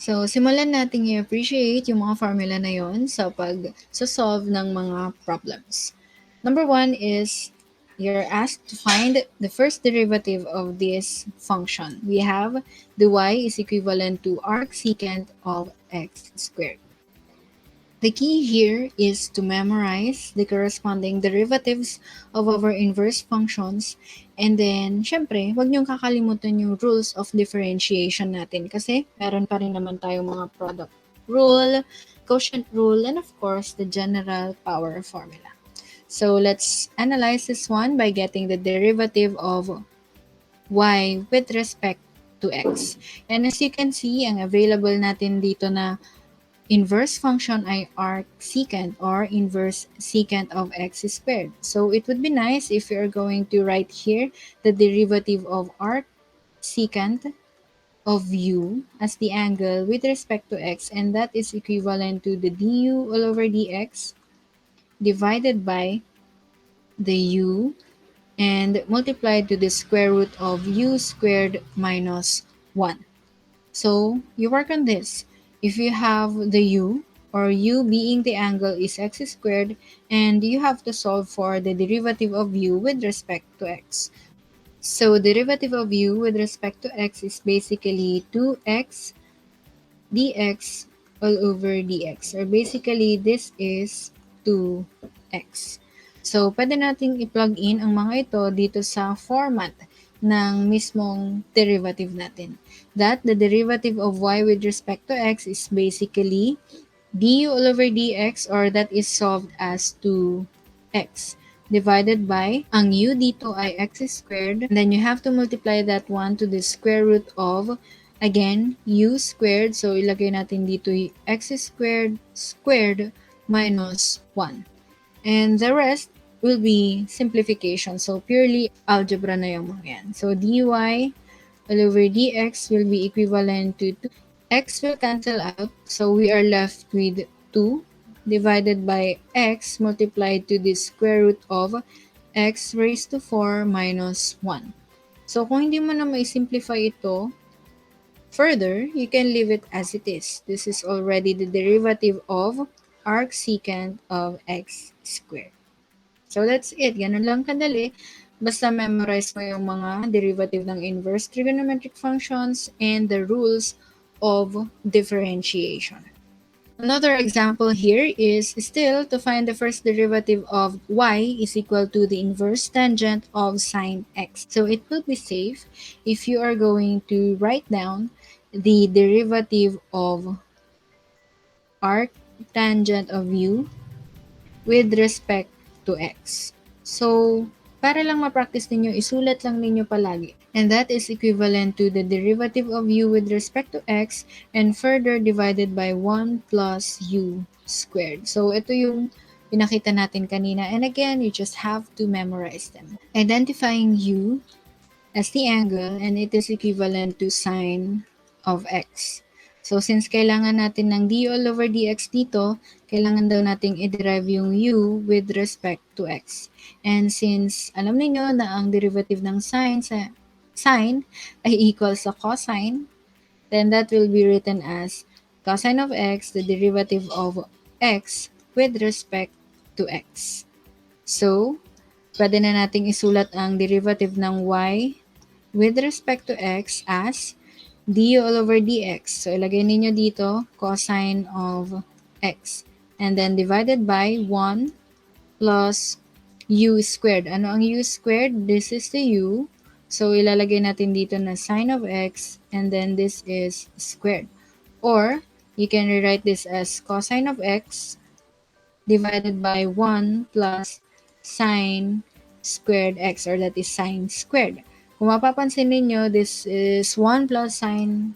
So, simulan natin i-appreciate yung mga formula na yon sa pag-solve ng mga problems. Number 1 is you're asked to find the first derivative of this function. We have the y is equivalent to arc secant of x squared. The key here is to memorize the corresponding derivatives of our inverse functions. And then, syempre, huwag niyong kakalimutan yung rules of differentiation natin kasi meron pa rin naman tayong mga product rule, quotient rule, and of course, the general power formula. So, let's analyze this one by getting the derivative of y with respect to x. And as you can see, ang available natin dito na inverse function ay arc secant or inverse secant of x squared. So it would be nice if you're going to write here the derivative of arc secant of u as the angle with respect to x, and that is equivalent to the du all over dx divided by the u and multiplied to the square root of u squared minus 1. So, you work on this. If you have the u, or u being the angle is x squared, and you have to solve for the derivative of u with respect to x. So, derivative of u with respect to x is basically 2x dx all over dx. Or basically, this is 2x. So, pwede nating i-plug in ang mga ito dito sa format ng mismong derivative natin. That the derivative of y with respect to x is basically du all over dx, or that is solved as 2x divided by, ang u dito ay x squared, and then you have to multiply that one to the square root of, again, u squared, so ilagay natin dito yung x squared squared minus 1. And the rest will be simplification. So, purely algebra na yung mga yan. So, dy all over dx will be equivalent to 2. X will cancel out. So, we are left with 2 divided by x multiplied to the square root of x raised to 4 minus 1. So, kung hindi mo na mai-simplify ito further, you can leave it as it is. This is already the derivative of arc secant of x squared. So, that's it. Ganun lang kadali. Basta memorize mo yung mga derivative ng inverse trigonometric functions and the rules of differentiation. Another example here is still to find the first derivative of y is equal to the inverse tangent of sine x. So it will be safe if you are going to write down the derivative of arc tangent of u with respect to x. So, para lang ma-practice ninyo, isulat lang ninyo palagi. And that is equivalent to the derivative of u with respect to x and further divided by 1 plus u squared. So, ito yung pinakita natin kanina. And again, you just have to memorize them. Identifying u as the angle, and it is equivalent to sine of x. So, since kailangan natin ng du all over dx dito, kailangan daw nating i-derive yung u with respect to x. And since alam niyo na ang derivative ng sine ay equal sa cosine, then that will be written as cosine of x, the derivative of x with respect to x. So, pwede na nating isulat ang derivative ng y with respect to x as du all over dx. So, ilagay ninyo dito cosine of x. And then divided by 1 plus u squared. Ano ang u squared? This is the u. So, ilalagay natin dito na sine of x and then this is squared. Or, you can rewrite this as cosine of x divided by 1 plus sine squared x, or that is sine squared. Kung mapapansin ninyo, this is 1 plus sine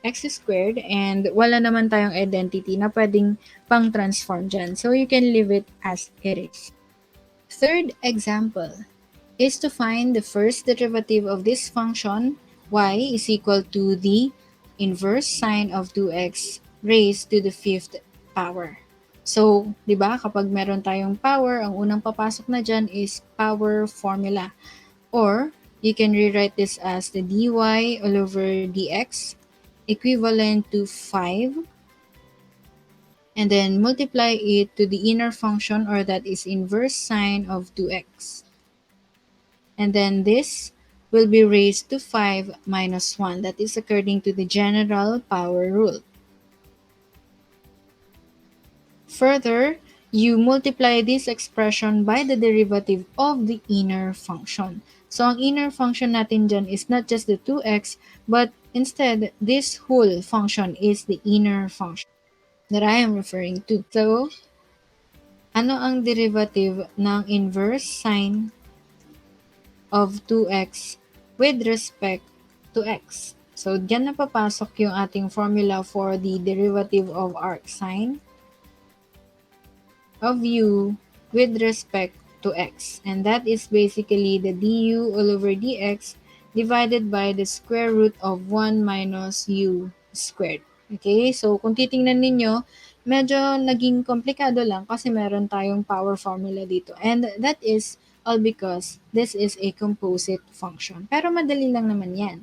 x squared and wala naman tayong identity na pwedeng pang-transform dyan. So, you can leave it as it is. Third example is to find the first derivative of this function, y is equal to the inverse sine of 2x raised to the 5th power. So, di ba, kapag meron tayong power, ang unang papasok na dyan is power formula. Or, you can rewrite this as the dy all over dx equivalent to 5, and then multiply it to the inner function, or that is inverse sine of 2x. And then this will be raised to 5 minus 1. That is according to the general power rule. Further, you multiply this expression by the derivative of the inner function. So, ang inner function natin dyan is not just the 2x, but instead, this whole function is the inner function that I am referring to. So, ano ang derivative ng inverse sine of 2x with respect to x? So, dyan na papasok yung ating formula for the derivative of arc sine of u with respect to x. And that is basically the du all over dx divided by the square root of 1 minus u squared. Okay? So, kung titingnan ninyo, medyo naging komplikado lang kasi meron tayong power formula dito. And that is all because this is a composite function. Pero madali lang naman yan.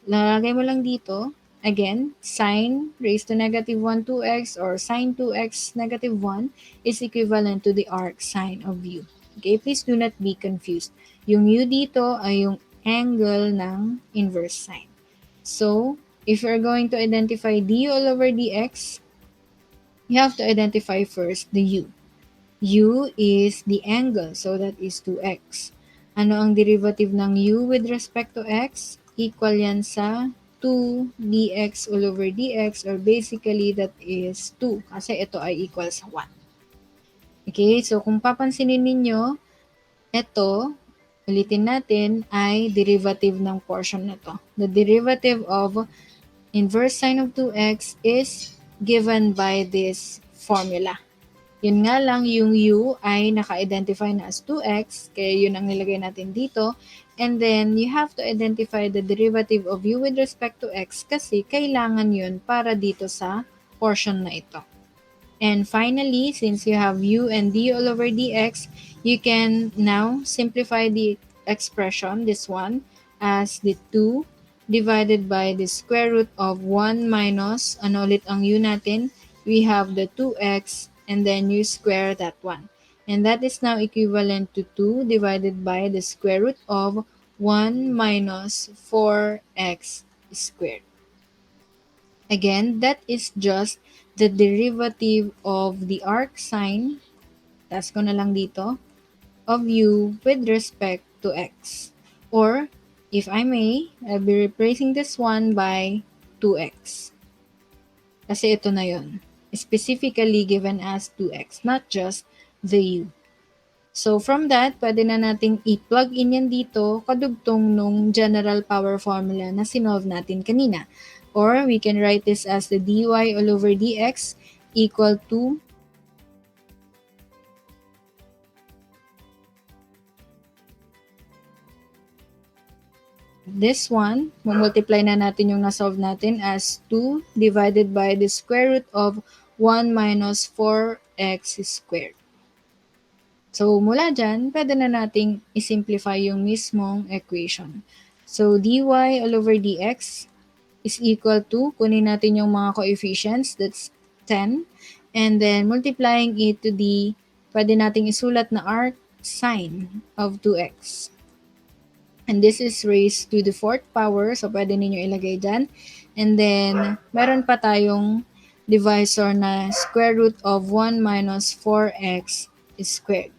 Lalagay mo lang dito, again, sine raised to negative 1 2x or sine 2x negative 1 is equivalent to the arc sine of u. Okay, please do not be confused. Yung u dito ay yung angle ng inverse sine. So, if you're going to identify du all over dx, you have to identify first the u. U is the angle, so that is 2x. Ano ang derivative ng u with respect to x? Equal yan sa 2 dx all over dx, or basically that is 2 kasi ito ay equal sa 1. Okay, so kung papansinin ninyo, ito, ulitin natin, ay derivative ng portion na to. The derivative of inverse sine of 2x is given by this formula. Yun nga lang, yung u ay naka-identify na as 2x, kaya yun ang nilagay natin dito. And then, you have to identify the derivative of u with respect to x kasi kailangan yun para dito sa portion na ito. And finally, since you have u and d all over dx, you can now simplify the expression, this one, as the 2 divided by the square root of 1 minus, ano ulit ang u natin? We have the 2x, and then you square that one. And that is now equivalent to 2 divided by the square root of 1 minus 4x squared. Again, that is just the derivative of the arc sine, taas ko na lang dito, of u with respect to x. Or, if I may, I'll be replacing this one by 2x. Kasi ito na yun. Specifically given as 2x, not just the u. So, from that, pwede na nating i-plug in yan dito kadugtong nung general power formula na sinolve natin kanina. Or, we can write this as the dy all over dx equal to this one. Multiply na natin yung nasolve natin as 2 divided by the square root of 1 minus 4x squared. So, mula dyan, pwede na nating isimplify yung mismong equation. So, dy all over dx is equal to, kunin natin yung mga coefficients, that's 10. And then, multiplying it to the, pwede nating isulat na arc sine of 2x. And this is raised to the 4th power, so pwede ninyo ilagay dyan. And then, meron pa tayong divisor na square root of 1 minus 4x squared.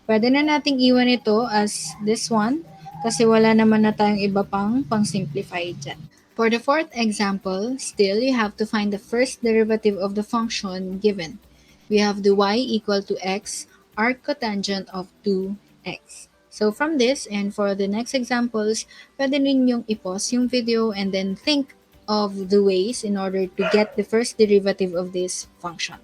Pwede na nating iwan ito as this one kasi wala naman na tayong iba pang simplify dyan. For the 4th example, still you have to find the first derivative of the function given. We have the y equal to x, arc cotangent of 2x. So from this and for the next examples, pwede ninyong i-pause yung video and then think of the ways in order to get the first derivative of this function.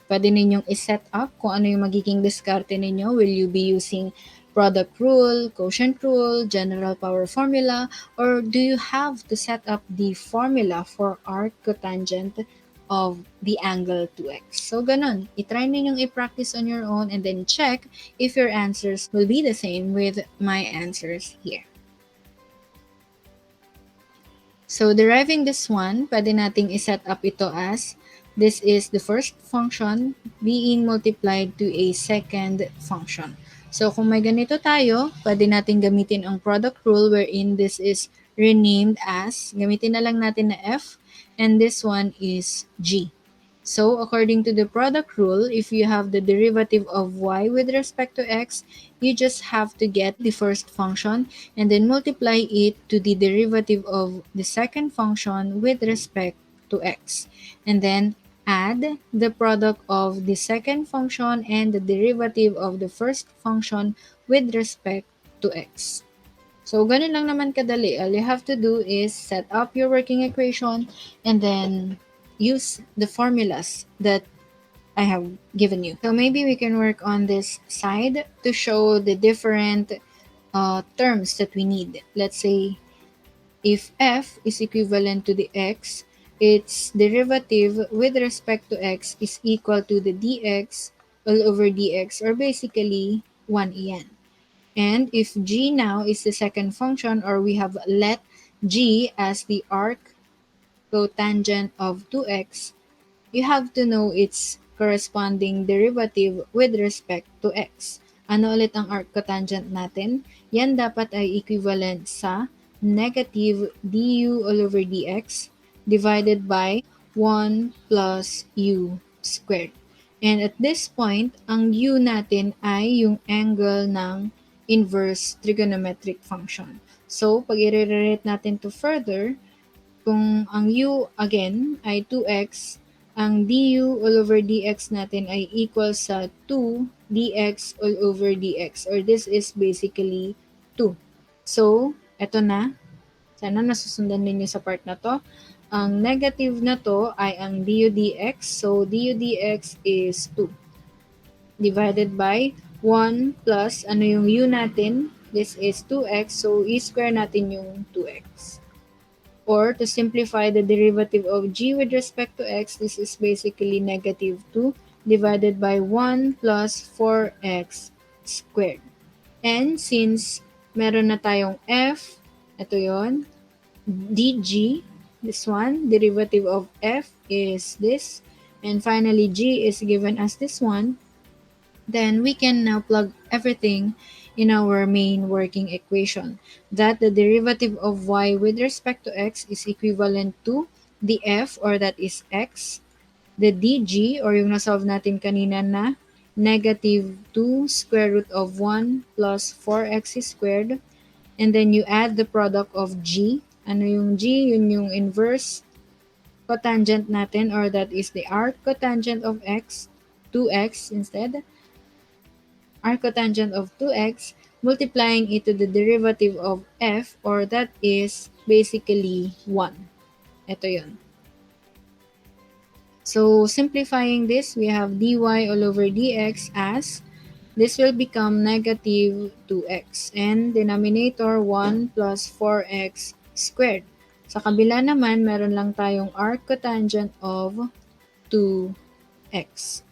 Pwede ninyong i-set up kung ano yung magiging diskarte ninyo. Will you be using product rule, quotient rule, general power formula, or do you have to set up the formula for arc cotangent of the angle 2x? So, ganun. I-try ninyong i-practice on your own and then check if your answers will be the same with my answers here. So, deriving this one, pwede nating iset up ito as this is the first function being multiplied to a second function. So, kung may ganito tayo, pwede nating gamitin ang product rule wherein this is renamed as, gamitin na lang natin na f, and this one is g. So, according to the product rule, if you have the derivative of y with respect to x, you just have to get the first function and then multiply it to the derivative of the second function with respect to x. And then add the product of the second function and the derivative of the first function with respect to x. So, ganun lang naman kadali. All you have to do is set up your working equation and then use the formulas that I have given you. So, maybe we can work on this side to show the different terms that we need. Let's say if f is equivalent to the x, its derivative with respect to x is equal to the dx all over dx, or basically 1en. And if g now is the second function, or we have let g as the arc cotangent of 2x, you have to know its corresponding derivative with respect to x. Ano ulit ang arc cotangent natin? Yan dapat ay equivalent sa negative du all over dx divided by 1 plus u squared. And at this point, ang u natin ay yung angle ng inverse trigonometric function. So, pag i-rewrite natin to further, kung ang u again ay 2x, ang du all over dx natin ay equal sa 2 dx all over dx, or this is basically 2. So, eto na. Sana nasusundan ninyo sa part na to. Ang negative na to ay ang du dx. So, du dx is 2 divided by 1 plus, ano yung u natin? This is 2x. So, i-square natin yung 2x. Or to simplify the derivative of g with respect to x, this is basically negative 2 divided by 1 plus 4x squared. And since meron na tayong f, ito yon, dg, this one, derivative of f is this, and finally g is given as this one, then we can now plug everything in our main working equation, that the derivative of y with respect to x is equivalent to the f, or that is x, the dg, or yung nasolve natin kanina na negative 2 square root of 1 plus 4x squared, and then you add the product of g. Ano yung g? Yun yung inverse cotangent natin, or that is the arc cotangent of x, 2x instead, arcotangent of 2x, multiplying it to the derivative of f, or that is basically 1. Ito yun. So, simplifying this, we have dy all over dx as, this will become negative 2x, and denominator 1 plus 4x squared. Sa kabila naman, meron lang tayong arcotangent of 2x.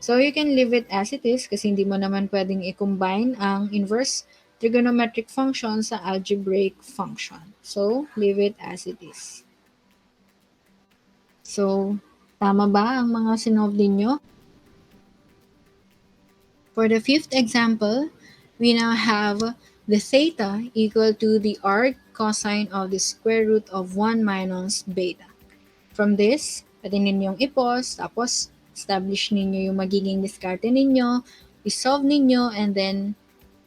So, you can leave it as it is kasi hindi mo naman pwedeng i-combine ang inverse trigonometric function sa algebraic function. So, leave it as it is. So, tama ba ang mga sinolve ninyo? For the fifth example, we now have the theta equal to the arc cosine of the square root of 1 minus beta. From this, pwede ninyong i-pause, tapos establish ninyo yung magiging diskarte ninyo, i-solve ninyo, and then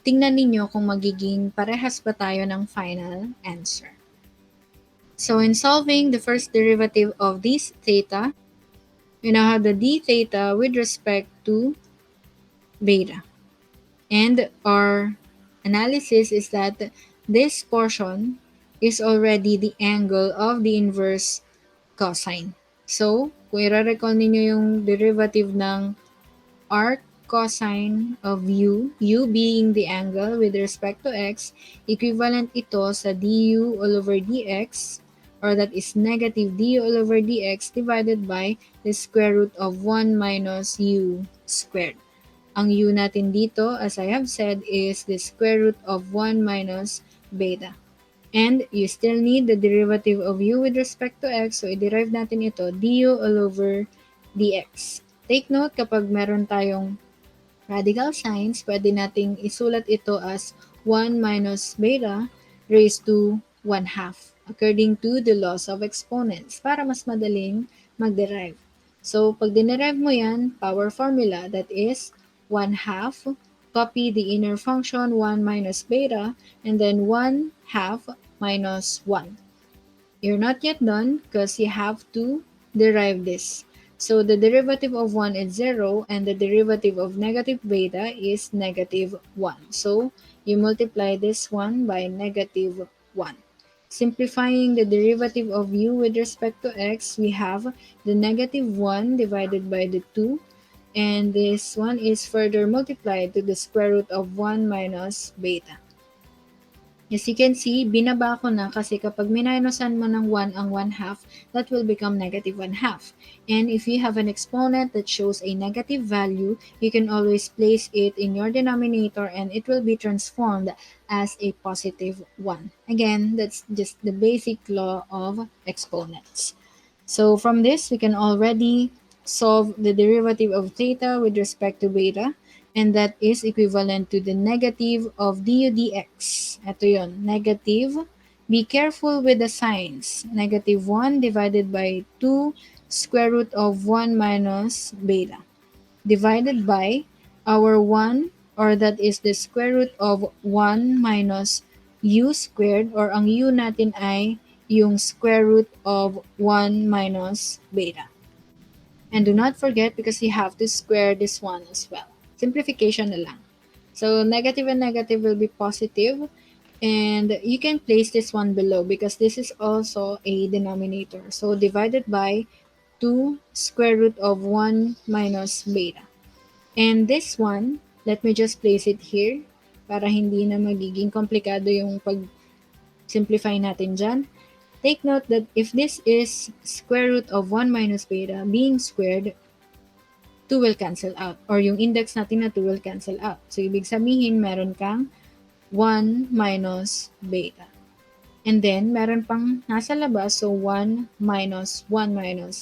tingnan ninyo kung magiging parehas ba tayo ng final answer. So in solving the first derivative of this theta, we now have the d theta with respect to beta. And our analysis is that this portion is already the angle of the inverse cosine. So, kung i-recall ninyo yung derivative ng arc cosine of u being the angle with respect to x, equivalent ito sa du all over dx, or that is negative du all over dx divided by the square root of 1 minus u squared. Ang u natin dito, as I have said, is the square root of 1 minus beta. And you still need the derivative of u with respect to x. So, i-derive natin ito, du all over dx. Take note, kapag meron tayong radical signs, pwede nating isulat ito as 1 minus beta raised to 1 half according to the laws of exponents para mas madaling mag-derive. So, pag dinerive mo yan, power formula, that is 1 half, copy the inner function 1 minus beta, and then 1 half minus 1. You're not yet done because you have to derive this. So the derivative of 1 is 0 and the derivative of negative beta is negative 1. So you multiply this one by negative 1. Simplifying the derivative of u with respect to x, we have the negative 1 divided by the 2, and this one is further multiplied to the square root of 1 minus beta. As you can see, binaba ko na kasi kapag minusan mo ng 1 ang 1 half, that will become negative 1 half. And if you have an exponent that shows a negative value, you can always place it in your denominator and it will be transformed as a positive 1. Again, that's just the basic law of exponents. So from this, we can already solve the derivative of theta with respect to beta, and that is equivalent to the negative of du dx. Ito yun, negative. Be careful with the signs. Negative 1 divided by 2 square root of 1 minus beta divided by our 1, or that is the square root of 1 minus u squared, or ang u natin ay yung square root of 1 minus beta. And do not forget, because you have to square this one as well. Simplification na lang. So negative and negative will be positive, and you can place this one below because this is also a denominator. So divided by 2 square root of 1 minus beta. And this one, let me just place it here para hindi na magiging komplikado yung pag-simplify natin dyan. Take note that if this is square root of 1 minus beta being squared, 2 will cancel out. Or yung index natin na 2 will cancel out. So, ibig sabihin, meron kang 1 minus beta. And then, meron pang nasa labas, so 1 minus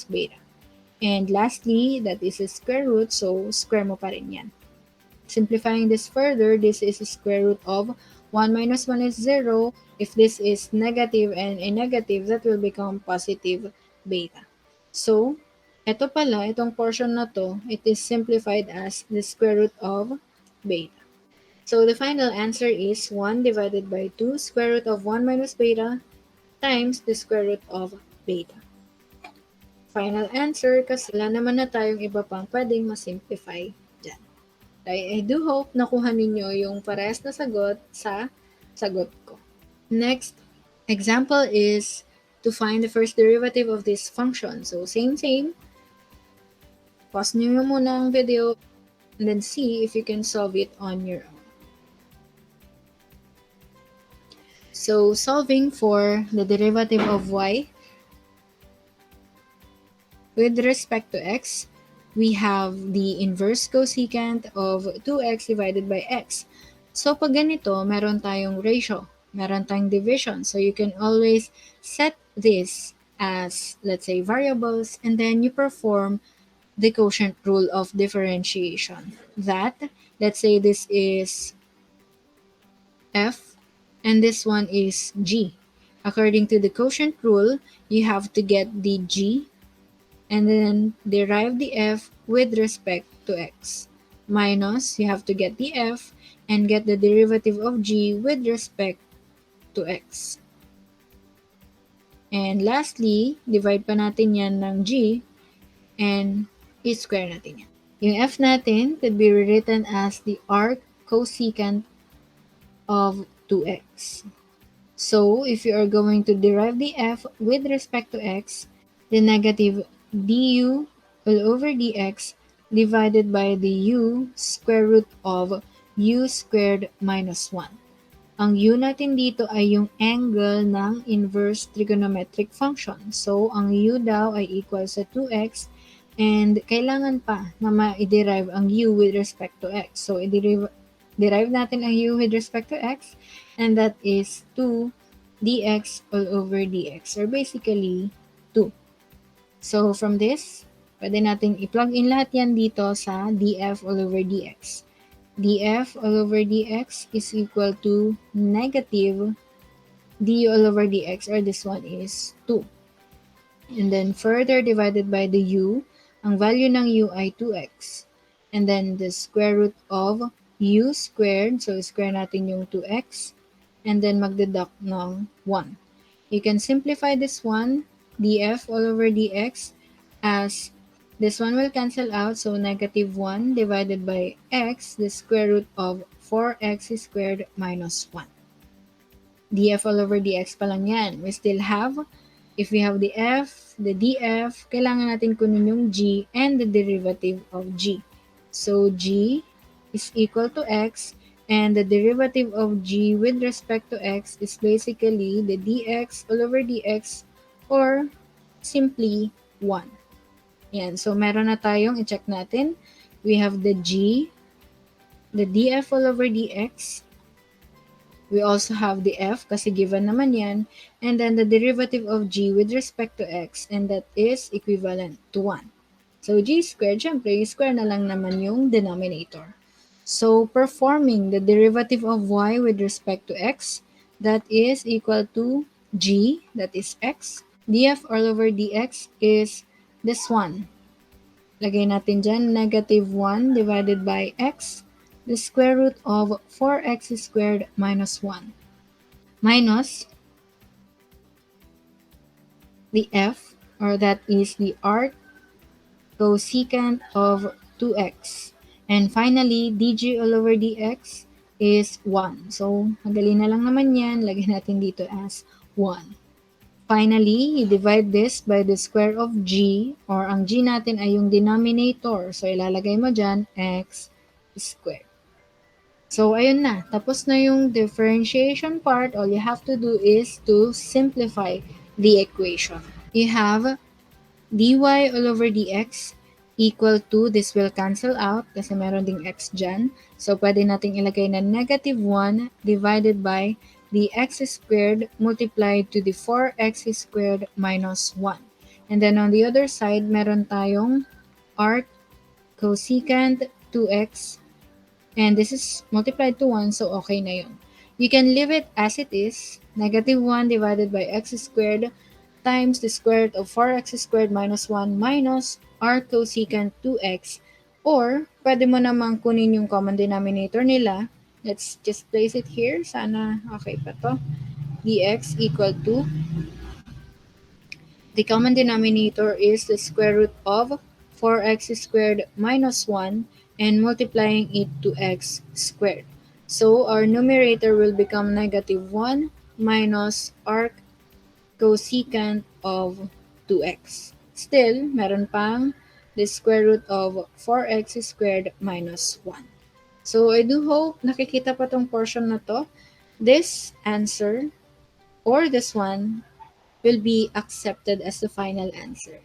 beta. And lastly, that is a square root, so square mo pa rin yan. Simplifying this further, this is a square root of 1 minus 1 is 0. If this is negative and a negative, that will become positive beta. So, ito pala, itong portion na to, it is simplified as the square root of beta. So, the final answer is 1 divided by 2 square root of 1 minus beta times the square root of beta. Final answer kasi wala naman na tayong iba pang pwedeng masimplify dyan. I do hope nakuha ninyo yung parehas na sagot sa sagot ko. Next example is to find the first derivative of this function. So, same. Pause nyo muna ang video and then see if you can solve it on your own. So, solving for the derivative of y with respect to x, we have the inverse cosecant of 2x divided by x. So, pag ganito, meron tayong ratio, meron tayong division. So, you can always set this as, let's say, variables, and then you perform the quotient rule of differentiation. That, let's say this is f, and this one is g. According to the quotient rule, you have to get the g and then derive the f with respect to x. Minus, you have to get the f and get the derivative of g with respect to x. And lastly, divide pa natin yan ng g and i-square natin yan. Yung f natin could be rewritten as the arc cosecant of 2x. So, if you are going to derive the f with respect to x, the negative du all over dx divided by the u square root of u squared minus 1. Ang u natin dito ay yung angle ng inverse trigonometric function. So, ang u daw ay equal sa 2x, and kailangan pa na ma-derive ang u with respect to x. So, derive natin ang u with respect to x, and that is 2 dx all over dx, or basically 2. So, from this, pwede nating i-plug in lahat yan dito sa df all over dx. df all over dx is equal to negative du all over dx, or this one is 2. And then further divided by the u, ang value ng u ay 2x. And then the square root of u squared, so square natin yung 2x, and then magdeduct ng 1. You can simplify this one, df all over dx, as this one will cancel out, so negative 1 divided by x, the square root of 4x squared minus 1. df all over dx pa lang yan. We still have, if we have the f, the df, kailangan natin kunin yung g and the derivative of g. So, g is equal to x, and the derivative of g with respect to x is basically the dx all over dx, or simply 1. Yan. So, meron na tayong i-check natin. We have the g, the df all over dx. We also have the f kasi given naman yan, and then the derivative of g with respect to x, and that is equivalent to 1. So, g squared, syempre, square na lang naman yung denominator. So, performing the derivative of y with respect to x, that is equal to g, that is x. df all over dx is this one. Lagay natin dyan, negative 1 divided by x, the square root of 4x squared minus 1, minus the f, or that is the arc cosecant of 2x. And finally, dg all over dx is 1. So, madali na lang naman yan. Lagay natin dito as 1. Finally, you divide this by the square of g, or ang g natin ay yung denominator. So, ilalagay mo dyan, x squared. So, ayun na. Tapos na yung differentiation part. All you have to do is to simplify the equation. You have dy all over dx equal to, this will cancel out kasi meron ding x dyan. So, pwede nating ilagay na negative 1 divided by the x squared multiplied to the 4x squared minus 1. And then on the other side, meron tayong arc cosecant 2x, and this is multiplied to 1, so okay na yun. You can leave it as it is, negative 1 divided by x squared times the square root of 4x squared minus 1 minus arc cosecant 2x, or pwede mo namang kunin yung common denominator nila. Let's just place it here. Sana okay pa to. dx equal to, the common denominator is the square root of 4x squared minus 1 and multiplying it to x squared. So, our numerator will become negative 1 minus arc cosecant of 2x. Still, meron pang the square root of 4x squared minus 1. So, I do hope nakikita pa tong portion na to. This answer, or this one, will be accepted as the final answer.